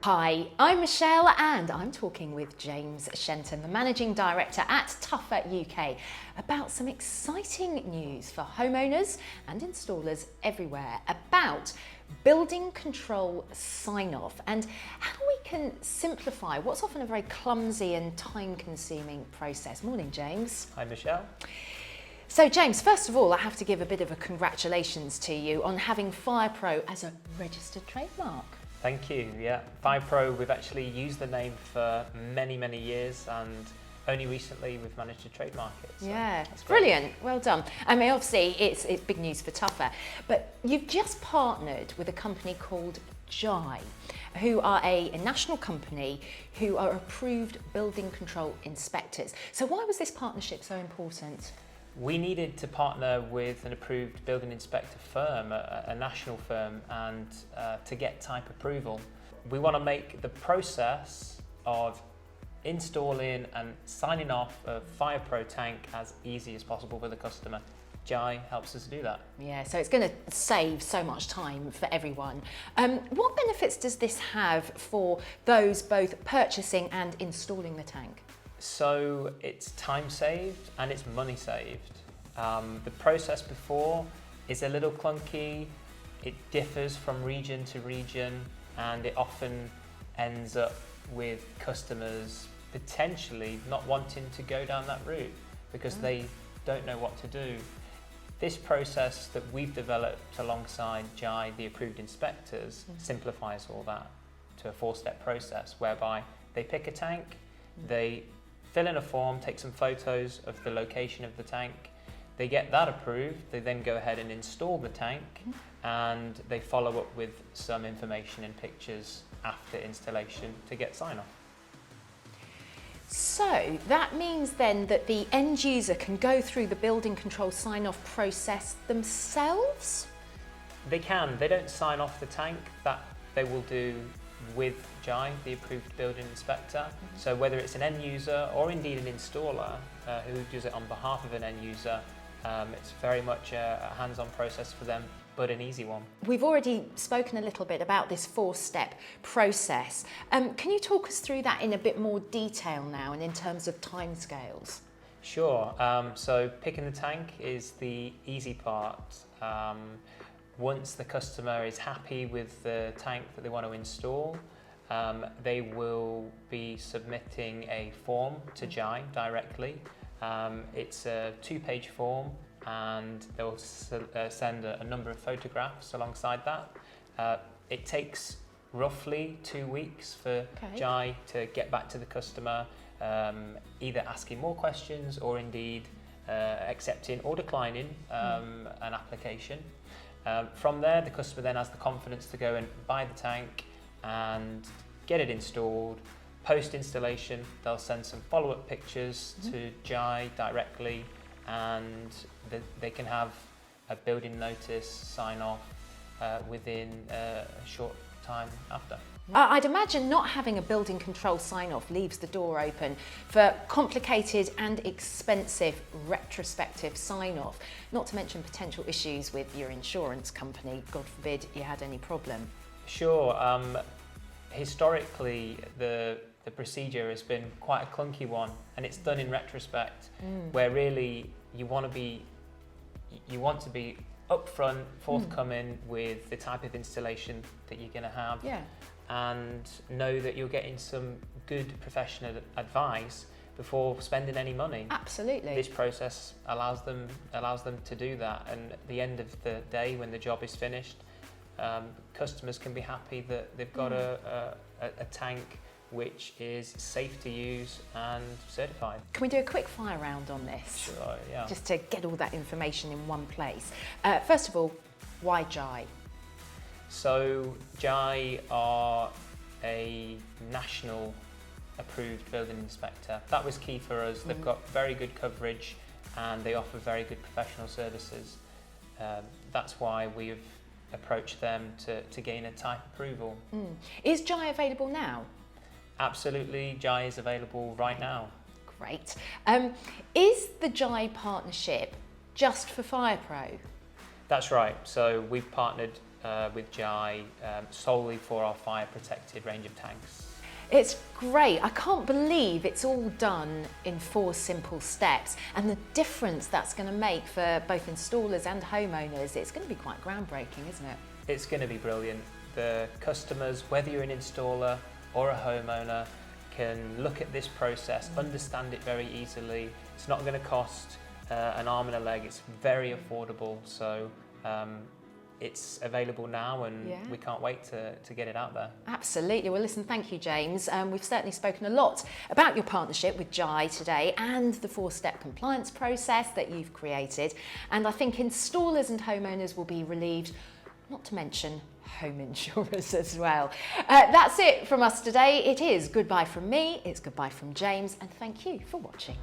Hi, I'm Michelle and I'm talking with James Shenton, the Managing Director at Tougher UK, about some exciting news for homeowners and installers everywhere about building control sign-off and how we can simplify what's often a very clumsy and time-consuming process. Morning, James. Hi, Michelle. So James, first of all, I have to give a bit of a congratulations to you on having FirePro as a registered trademark. Thank you. Yeah, FirePro, we've actually used the name for many, many years, and only recently we've managed to trademark it. So yeah, that's great. Brilliant. Well done. I mean, obviously it's big news for Tougher, but you've just partnered with a company called JHAI, who are a national company who are approved building control inspectors. So why was this partnership so important? We needed to partner with an approved building inspector firm, a national firm, and to get type approval. We want to make the process of installing and signing off a FirePro tank as easy as possible for the customer. JHAI helps us do that. Yeah, so it's going to save so much time for everyone. What benefits does this have for those both purchasing and installing the tank? So it's time saved and it's money saved. The process before is a little clunky, it differs from region to region, and it often ends up with customers potentially not wanting to go down that route because they don't know what to do. This process that we've developed alongside JHAI, the approved inspectors, simplifies all that to a 4-step process whereby they pick a tank, they fill in a form, take some photos of the location of the tank, they get that approved, they then go ahead and install the tank, and they follow up with some information and pictures after installation to get sign-off. So that means then that the end user can go through the building control sign-off process themselves? They can. They don't sign off the tank. That they will do with JHAI, the approved building inspector. So whether it's an end user or indeed an installer who does it on behalf of an end user, it's very much a hands-on process for them, but an easy one. We've already spoken a little bit about this 4-step process. Can you talk us through that in a bit more detail now and in terms of timescales? Sure. So picking the tank is the easy part. Once the customer is happy with the tank that they want to install, they will be submitting a form to JHAI directly. It's a 2-page form, and they'll send a number of photographs alongside that. It takes roughly 2 weeks for JHAI to get back to the customer, either asking more questions or indeed accepting or declining an application. From there, the customer then has the confidence to go and buy the tank and get it installed. Post-installation, they'll send some follow-up pictures to JHAI directly, and they can have a building notice sign-off within a short time after. I'd imagine not having a building control sign-off leaves the door open for complicated and expensive retrospective sign-off, not to mention potential issues with your insurance company, God forbid you had any problem. Sure. Historically, the procedure has been quite a clunky one, and it's done in retrospect, where really you want to be upfront, forthcoming with the type of installation that you're going to have, and know that you're getting some good professional advice before spending any money. Absolutely. This process allows them to do that, and at the end of the day, when the job is finished, customers can be happy that they've got a tank which is safe to use and certified. Can we do a quick fire round on this? Sure, yeah. Just to get all that information in one place. First of all, why JHAI? So JHAI are a national approved building inspector. That was key for us. They've got very good coverage and they offer very good professional services. That's why we've approached them to gain a type approval. Is JHAI available now? Absolutely, JHAI is available right now. Great. Is the JHAI partnership just for FirePro? That's right. So we've partnered with JHAI solely for our fire protected range of tanks. It's great. I can't believe it's all done in 4 simple steps, and the difference that's going to make for both installers and homeowners, it's going to be quite groundbreaking, isn't it? It's going to be brilliant. The customers, whether you're an installer or a homeowner, can look at this process, understand it very easily. It's not going to cost an arm and a leg. It's very affordable. So it's available now, and we can't wait to get it out there. Absolutely. Well, listen, thank you, James. We've certainly spoken a lot about your partnership with JHAI today and the 4-step compliance process that you've created. And I think installers and homeowners will be relieved, not to mention home insurers as well. That's it from us today. It is goodbye from me, it's goodbye from James, and thank you for watching.